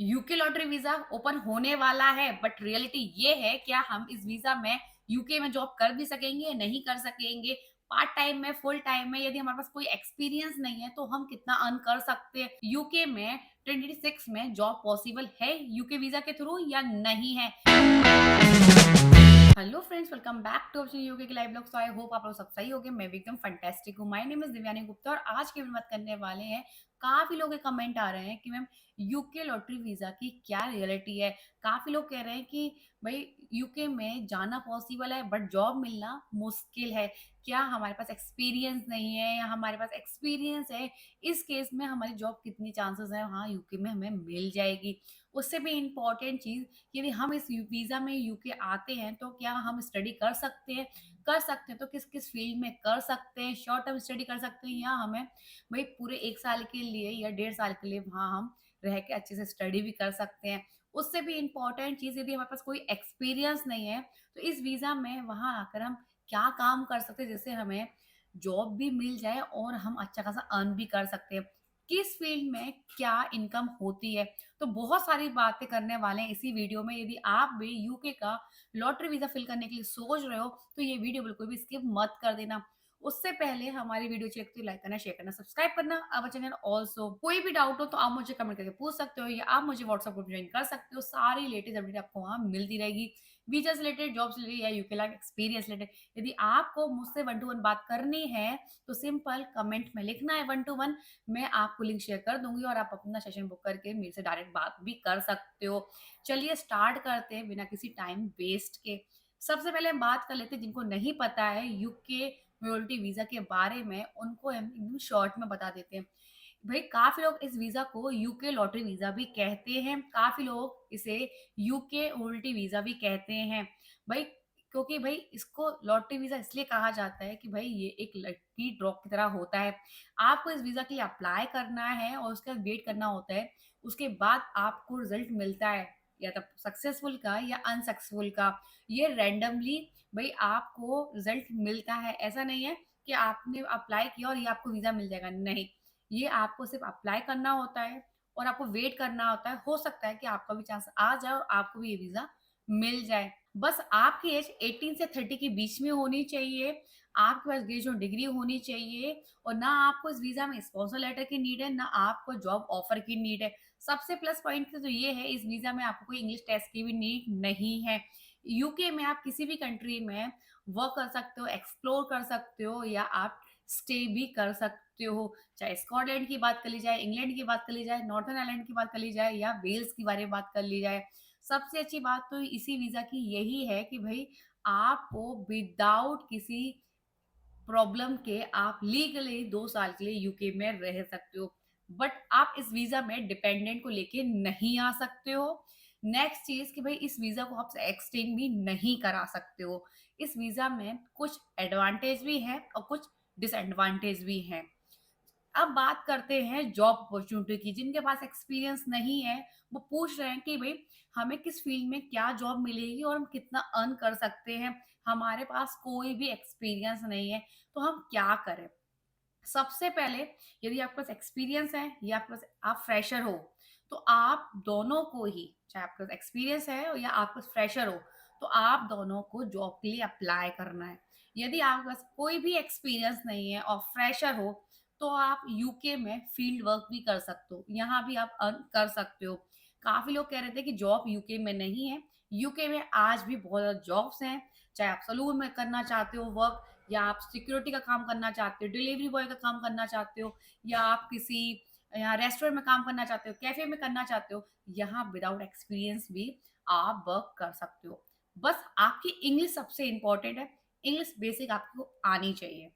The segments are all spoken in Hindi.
यूके लॉटरी वीजा ओपन होने वाला है, बट रियलिटी ये है क्या हम इस वीजा में यूके में जॉब कर भी सकेंगे, नहीं कर सकेंगे? पार्ट टाइम में, फुल टाइम में, यदि हमारे पास कोई एक्सपीरियंस नहीं है तो हम कितना अर्न कर सकते हैं यूके में? 26 में जॉब पॉसिबल है यूके वीजा के थ्रू या नहीं है? Hello friends, welcome back to अपनी यूके के live blog. So I hope आप लोग सब सही होंगे। मैं भी एकदम फंटेस्टिक हूँ। My name is Divyani Gupta और आज की बात करने वाले हैं। काफी लोग के कमेंट आ रहे हैं कि मैम यूके लॉटरी वीजा की क्या रियलिटी है। काफी लोग कह रहे हैं कि भाई यूके में जाना पॉसिबल है बट जॉब मिलना मुश्किल है। क्या हमारे पास एक्सपीरियंस नहीं है या हमारे पास एक्सपीरियंस है, इस केस में हमारी जॉब कितनी चांसेस है हाँ यूके में हमें मिल जाएगी? उससे भी इम्पोर्टेंट चीज, यदि हम इस वीजा में यूके आते हैं तो क्या हम स्टडी कर सकते हैं? कर सकते हैं तो किस किस फील्ड में कर सकते हैं? शॉर्ट टर्म स्टडी कर सकते हैं या हमें भाई पूरे 1 साल के लिए या 1.5 साल के लिए वहाँ हम रह के अच्छे से स्टडी भी कर सकते हैं? उससे भी इम्पोर्टेंट चीज, यदि हमारे पास कोई एक्सपीरियंस नहीं है तो इस वीजा में वहाँ आकर हम क्या काम कर सकते हैं जिससे हमें जॉब भी मिल जाए और हम अच्छा खासा अर्न भी कर सकते हैं? किस फील्ड में क्या इनकम होती है? तो बहुत सारी बातें करने वाले हैं इसी वीडियो में। यदि आप भी यूके का लॉटरी वीजा फिल करने के लिए सोच रहे हो तो ये वीडियो बिल्कुल भी स्किप मत कर देना। उससे पहले हमारी वीडियो अच्छी लगती है लाइक करना, शेयर करना, सब्सक्राइब करना अवर चैनल ऑल्सो। कोई भी डाउट हो तो आप मुझे कमेंट करके पूछ सकते हो या आप मुझे व्हाट्सएप ग्रुप ज्वाइन कर सकते हो। सारी लेटेस्ट अपडेट आपको वहाँ मिलती रहेगी, वीजा से रिलेटेड, जॉब से रिलेटेड या यूके लाइफ एक्सपीरियंस रिलेटेड। यदि आपको मुझसे वन टू वन बात करनी है तो सिंपल कमेंट में लिखना है वन टू वन। मैं आपको लिंक शेयर कर दूंगी और आप अपना सेशन बुक करके मेरे से डायरेक्ट बात भी कर सकते हो। चलिए स्टार्ट करते हैं बिना किसी टाइम वेस्ट के। सबसे पहले हम बात कर लेते हैं जिनको नहीं पता है यूके मोबिलिटी वीजा के बारे में, उनको हम एकदम शॉर्ट में बता देते हैं। भाई काफी लोग इस वीजा को यूके लॉटरी वीजा भी कहते हैं, काफी लोग इसे यूके मोबिलिटी वीजा भी कहते हैं। भाई क्योंकि भाई इसको लॉटरी वीजा इसलिए कहा जाता है कि भाई ये एक लकी ड्रॉ की तरह होता है। आपको इस वीजा के लिए अप्लाई करना है और उसका वेट करना होता है। उसके बाद आपको रिजल्ट मिलता है या तो सक्सेसफुल का या अनसक्सेसफुल का। ये रैंडमली भाई आपको रिजल्ट मिलता है। ऐसा नहीं है कि आपने अप्लाई किया और ये आपको वीजा मिल जाएगा, नहीं। ये आपको सिर्फ अप्लाई करना होता है और आपको वेट करना होता है। हो सकता है कि आपका भी चांस आ जाए और आपको भी ये वीजा मिल जाए। बस आपकी एज 18 से 30 के बीच में होनी चाहिए। आपके पास ग्रेजुएट डिग्री होनी चाहिए और ना आपको इस वीजा में स्पॉन्सर लेटर की नीड है, ना आपको जॉब ऑफर की नीड है। सबसे प्लस पॉइंट तो ये है, इस वीजा में आपको कोई इंग्लिश टेस्ट की भी नीड नहीं है। यूके में आप किसी भी कंट्री में वर्क कर सकते हो, एक्सप्लोर कर सकते हो या आप स्टे भी कर सकते हो। चाहे स्कॉटलैंड की बात कर ली जाए, इंग्लैंड की बात कर ली जाए, नॉर्थर्न आयरलैंड की बात कर ली जाए या वेल्स के बारे में बात कर ली जाए। सबसे अच्छी बात तो इसी वीजा की यही है कि भाई आपको विदाउट किसी प्रॉब्लम के आप लीगली 2 साल के लिए यूके में रह सकते हो। बट आप इस वीजा में डिपेंडेंट को लेके नहीं आ सकते हो। नेक्स्ट चीज कि भाई इस वीजा को आप एक्सटेंड भी नहीं करा सकते हो। इस वीजा में कुछ एडवांटेज भी है और कुछ डिसएडवांटेज भी है। अब बात करते हैं जॉब अपॉर्चुनिटी की। जिनके पास एक्सपीरियंस नहीं है वो पूछ रहे हैं कि भाई हमें किस फील्ड में क्या जॉब मिलेगी और हम कितना अर्न कर सकते हैं। हमारे पास कोई भी एक्सपीरियंस नहीं है तो हम क्या करें? सबसे पहले, यदि आपके पास एक्सपीरियंस है या आपके पास आप फ्रेशर हो तो आप दोनों को ही, चाहे आपके पास एक्सपीरियंस है या आप फ्रेशर हो, तो आप दोनों को जॉब के लिए अप्लाई करना है। यदि आपके पास कोई भी एक्सपीरियंस नहीं है और फ्रेशर हो तो आप यूके में फील्ड वर्क भी कर सकते हो, यहाँ भी आप अर्न कर सकते हो। काफी लोग कह रहे थे कि जॉब यूके में नहीं है। यूके में आज भी बहुत ज्यादा जॉब्स हैं। चाहे आप सलून में करना चाहते हो वर्क, या आप सिक्योरिटी का काम करना चाहते हो, डिलीवरी बॉय का काम करना चाहते हो, या आप किसी यहाँ रेस्टोरेंट में काम करना चाहते हो, कैफे में करना चाहते हो, यहाँ विदाउट एक्सपीरियंस भी आप वर्क कर सकते हो। बस आपकी इंग्लिश सबसे इंपॉर्टेंट है। इंग्लिश बेसिक आपको आनी चाहिए।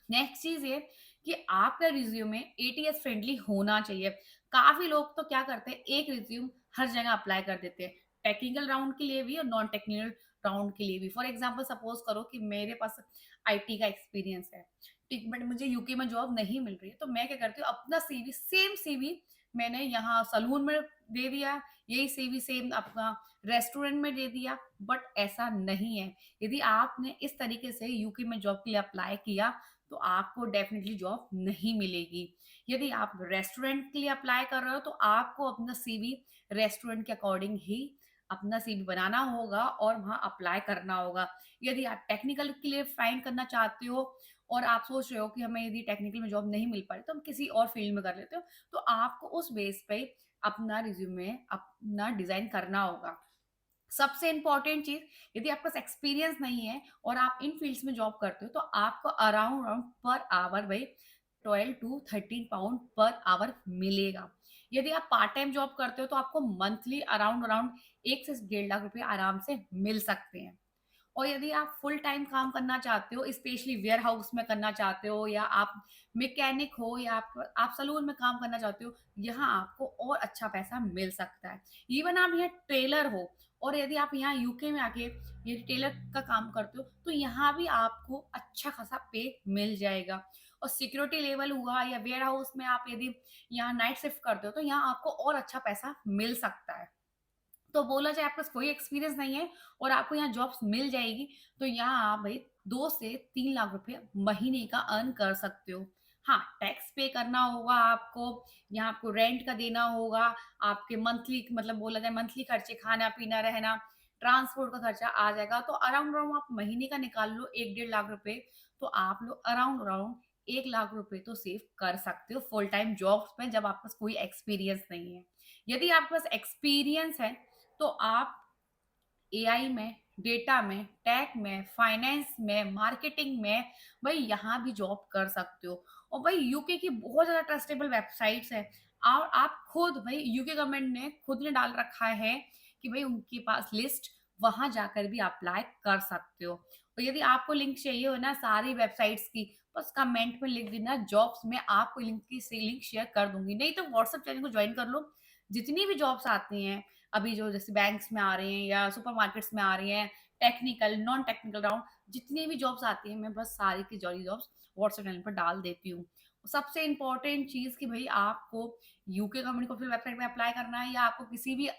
नेक्स्ट चीज ये कि आपका रिज्यूमे एटीएस फ्रेंडली होना चाहिए। काफी लोग तो क्या करते हैं, एक रिज्यूम हर जगह अप्लाई कर देते हैं, टेक्निकल राउंड के लिए भी और नॉन टेक्निकल राउंड के लिए भी। फॉर एग्जांपल सपोज करो कि मेरे पास आईटी का एक्सपीरियंस है, ठीक, बट मुझे यूके में जॉब नहीं मिल रही है तो मैं क्या करती हूँ, अपना सीवी, सेम सीवी मैंने यहाँ सलून में दे दिया, यही सीवी सेम आपका रेस्टोरेंट में दे दिया। बट ऐसा नहीं है। यदि आपने इस तरीके से यूके में जॉब के लिए अप्लाई किया तो आपको डेफ़िनिटली जॉब नहीं मिलेगी। यदि आप रेस्टोरेंट के लिए अप्लाई कर रहे हो तो आपको अपना सीवी रेस्टोरेंट के अकॉर्डिंग ही अपना सीवी बनाना होगा और वहाँ अप्लाई करना होगा। यदि आप टेक्निकल के लिए फाइंड करना चाहते हो और आप सोच रहे हो कि हमें यदि टेक्निकल में जॉब नहीं मिल पाई तो हम किसी और फील्ड में कर लेते हो, तो आपको उस बेस पे अपना रिज़्यूमे अपना डिज़ाइन करना होगा। सबसे इम्पोर्टेंट चीज़, यदि आपके पास एक्सपीरियंस नहीं है और आप इन फील्ड्स में जॉब करते हो तो आपको अराउंड अराउंड पर आवर भाई 12 टू 13 पाउंड पर आवर मिलेगा। यदि आप पार्ट टाइम जॉब करते हो तो आपको मंथली अराउंड अराउंड 1 से डेढ़ लाख रुपए आराम से मिल सकते हैं। और यदि आप फुल टाइम काम करना चाहते हो, स्पेशली वेयर हाउस में करना चाहते हो या आप मैकेनिक हो या आप सलून में काम करना चाहते हो, यहाँ आपको और अच्छा पैसा मिल सकता है। इवन आप यहाँ टेलर हो और यदि आप यहाँ यूके में आके ये टेलर का काम करते हो, तो यहाँ भी आपको अच्छा खासा पे मिल जाएगा। और सिक्योरिटी लेवल हुआ या वेयर हाउस में आप यदि यहाँ नाइट शिफ्ट करते हो, तो यहाँ आपको और अच्छा पैसा मिल सकता है। तो बोला जाए आपके पास कोई एक्सपीरियंस नहीं है और आपको यहाँ जॉब्स मिल जाएगी, तो यहाँ आप भाई 2 से 3 लाख रुपए महीने का अर्न कर सकते हो। हाँ, टैक्स पे करना होगा आपको, यहाँ आपको रेंट का देना होगा, आपके मंथली मतलब बोला जाए मंथली खर्चे खाना-पीना, रहना, ट्रांसपोर्ट का खर्चा आ जाएगा। तो अराउंड अराउंड आप महीने का निकाल लो 1 डेढ़ लाख रुपए, तो आप लोग अराउंड अराउंड 1 लाख रुपए तो सेव कर सकते हो फुल टाइम जॉब्स में जब आपके पास कोई एक्सपीरियंस नहीं है। यदि आपके पास एक्सपीरियंस है तो आप एआई में, डेटा में, टेक में, फाइनेंस में, मार्केटिंग में भाई यहाँ भी जॉब कर सकते हो। और भाई यूके की बहुत ज़्यादा ट्रस्टेबल वेबसाइट्स हैं और आप खुद भाई यूके गवर्नमेंट ने खुद ने डाल रखा है कि भाई उनके पास लिस्ट, वहाँ जाकर भी अप्लाई कर सकते हो। और यदि आपको लिंक चाहिए हो ना सारी वेबसाइट्स की, बस कमेंट में लिख देना जॉब्स, में आपको लिंक की से लिंक शेयर कर दूँगी। नहीं तो व्हाट्सएप चैनल को जॉइन कर लो। जितनी भी जॉब्स आती हैं अभी जो जैसे बैंक्स में आ रही हैं या सुपरमार्केट्स में आ रही हैं, टेक्निकल, नॉन टेक्निकल राउंड, जितनी भी जॉब्स आती हैं, मैं बस सारी की सारी जॉब्स व्हाट्सएप चैनल पर डाल देती हूँ। सबसे इम्पोर्टेंट चीज़ कि भई आपको यूके गवर्नमेंट की ऑफिशियल वेबसाइट में अप्लाई करना है या आपको किसी भी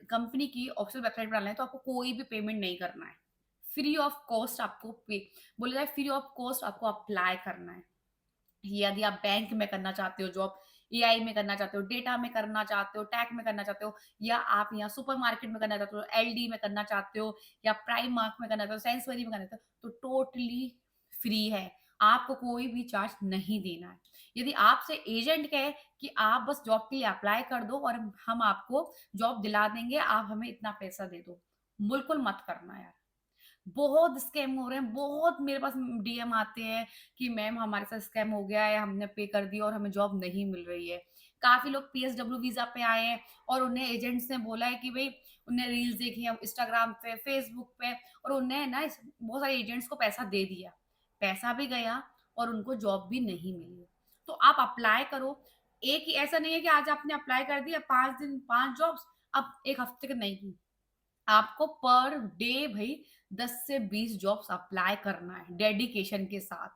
कंपनी की ऑफिशियल वेबसाइट पे डालना है, तो आपको कोई भी पेमेंट नहीं करना है। फ्री ऑफ कॉस्ट आपको पे बोला जाए फ्री ऑफ कॉस्ट आपको अप्लाई करना है। यदि आप बैंक में करना चाहते हो जॉब, एआई में करना चाहते हो, डेटा में करना चाहते हो, टेक में करना चाहते हो या आप यहाँ सुपरमार्केट में करना चाहते हो, एलडी में करना चाहते हो या प्राइममार्क में करना चाहते हो, सेंसबरी में करना चाहते हो, तो टोटली फ्री है। आपको कोई भी चार्ज नहीं देना है। यदि आपसे एजेंट कहे कि आप बस जॉब के लिए अप्लाई कर दो और हम आपको जॉब दिला देंगे, आप हमें इतना पैसा दे दो, बिल्कुल मत करना यार। बहुत स्कैम हो रहे हैं, बहुत मेरे पास डीएम आते हैं कि मैम हमारे साथ स्कैम हो गया है, हमने पे कर दिया और हमें जॉब नहीं मिल रही है। काफ़ी लोग पीएसडब्ल्यू वीज़ा पे आए हैं और उन्हें एजेंट्स ने बोला है कि भई उन्हें रील्स देखी हैं इंस्टाग्राम पे, फेसबुक पे और उन्हें ना इस बहुत सारे एजेंट्स को पैसा दे दिया। पैसा भी गया और उनको जॉब भी नहीं मिली। तो आप अप्लाई करो, एक ही ऐसा नहीं है कि आज आपने अप्लाई कर दिया 5 दिन 5 जॉब्स, अब 1 हफ्ते के नहीं की। आपको पर डे भई 10 से 20 जॉब्स अप्लाई करना है डेडिकेशन के साथ।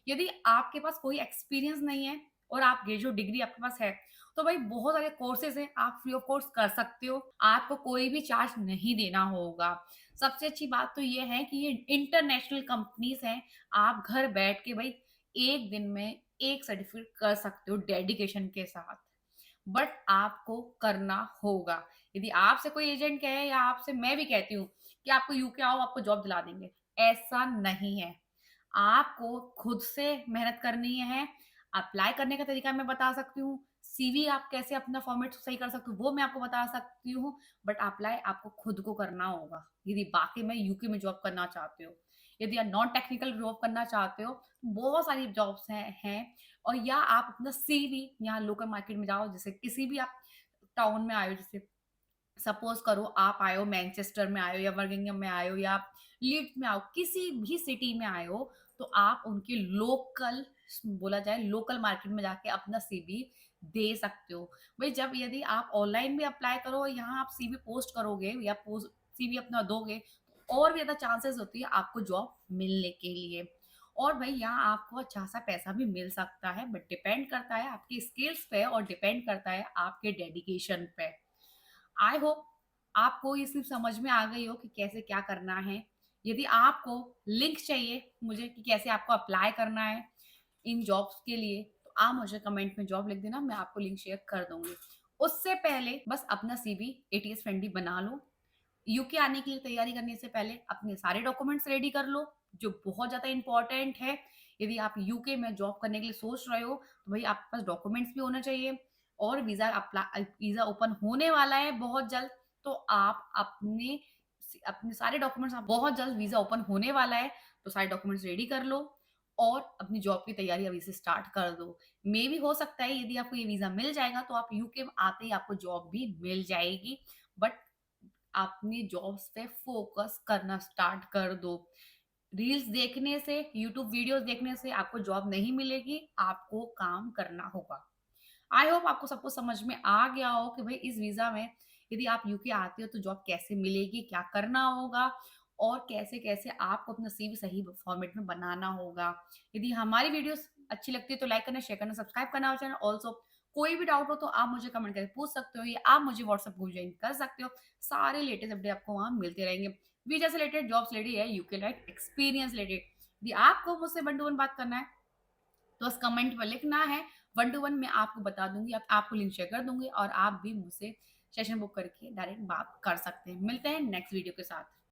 यदि आपके पास कोई एक्सपीरियंस नहीं है और आप ये जो डिग्री आपके पास है, तो भाई बहुत सारे कोर्सेज़ हैं, आप फ्री ऑफ कॉस्ट कर सकते हो। आपको कोई भी चार्ज नहीं देना होगा। सबसे अच्छी बात तो ये है कि ये इंटरनेशनल कंपनीज़ हैं, आप घर बैठ के भई 1 दिन में 1 सर्टिफिकेट कर सकते हो डेडिकेशन के साथ। बट आपको करना होगा। यदि आपसे कोई एजेंट कहे या आपसे मैं भी कहती हूँ कि आपको यूके आओ आपको जॉब दिला देंगे, ऐसा नहीं है। आपको खुद से मेहनत करनी है। अप्लाई करने का तरीका मैं बता सकती हूँ, सीवी आप कैसे अपना फॉर्मेट सही कर सकते हो वो मैं आपको बता सकती हूँ, बट अप्लाई आपको खुद को करना होगा, यदि वाक़ई में यूके में जॉब करना चाहते हो। यदि आप नॉन टेक्निकल जॉब करना चाहते हो, बहुत सारी जॉब्स हैं और या आप अपना सीवी यहाँ लोकल मार्केट में जाओ, जैसे किसी भी आप टाउन में आए हो, जैसे सपोज करो आप आए हो मैनचेस्टर में आए हो या बर्मिंघम में आए हो या आप लीड्स में आओ, किसी भी सिटी में आए हो, तो आप उनके लोकल बोला जाए लोकल मार्केट में जाके अपना सीवी दे सकते हो। भाई जब यदि आप ऑनलाइन भी अप्लाई करो और यहाँ आप सीवी पोस्ट करोगे या पोस्ट सीवी अपना दोगे, तो और भी ज़्यादा चांसेस होती है आपको जॉब मिलने के लिए। और भाई यहाँ आपको अच्छा सा पैसा भी मिल सकता है, बट डिपेंड करता है आपकी स्किल्स पे और डिपेंड करता है आपके डेडिकेशन पे। आई होप आपको ये सिर्फ समझ में आ गई हो कि कैसे क्या करना है। यदि आपको लिंक चाहिए मुझे कि कैसे आपको अप्लाई करना है इन जॉब्स के लिए, तो आप मुझे कमेंट में जॉब लिख देना, मैं आपको लिंक शेयर कर दूँगी। उससे पहले बस अपना सीवी एटीएस फ्रेंडली बना लो। यूके आने के लिए तैयारी करने से पहले अपने सारे डॉक्यूमेंट्स रेडी कर लो, जो बहुत ज़्यादा इम्पोर्टेंट है। यदि आप यूके में जॉब करने के लिए सोच रहे हो, तो भई आपके पास डॉक्यूमेंट्स भी होना चाहिए और वीज़ा ओपन होने वाला है बहुत जल्द, तो आप अपने सारे डॉक्यूमेंट्स आप बहुत जल्द वीज़ा ओपन होने वाला है, तो सारे डॉक्यूमेंट्स रेडी कर लो और अपनी जॉब की तैयारी अभी से स्टार्ट कर दो। मेबी हो सकता है यदि आपको ये वीज़ा मिल जाएगा, तो आप यूके में आते ही आपको जॉब भी मिल जाएगी। बट अपनी जॉब्स पे फोकस करना स्टार्ट कर दो। रील्स देखने से, यूट्यूब वीडियोज़ देखने से आपको जॉब नहीं मिलेगी, आपको काम करना होगा। आई होप आपको सब कुछ समझ में आ गया हो कि भाई इस वीज़ा में यदि आप यूके आते हो तो जॉब कैसे मिलेगी, क्या करना होगा और कैसे-कैसे आपको अपना सीवी सही फॉर्मेट में बनाना होगा। यदि हमारी वीडियोज़ अच्छी लगती है तो लाइक करना, शेयर करना, सब्सक्राइब करना और चैनल ऑल्सो कोई भी डाउट हो तो आप मुझे कमेंट करके पूछ सकते हो या आप मुझे व्हाट्सएप ग्रुप जॉइन कर सकते हो। सारे लेटेस्ट अपडेट आपको वहाँ मिलते रहेंगे। वीज़ा से रिलेटेड, जॉब से रिलेटेड या यूके लाइफ एक्सपीरियंस रिलेटेड। यदि आपको मुझसे वन टू वन बात करना है तो बस कमेंट में लिखना है, वन टू वन मैं आपको बता दूँगी, आपको लिंक शेयर कर दूँगी और आप भी मुझसे सेशन बुक करके डायरेक्ट बात कर सकते हैं। मिलते हैं नेक्स्ट वीडियो के साथ।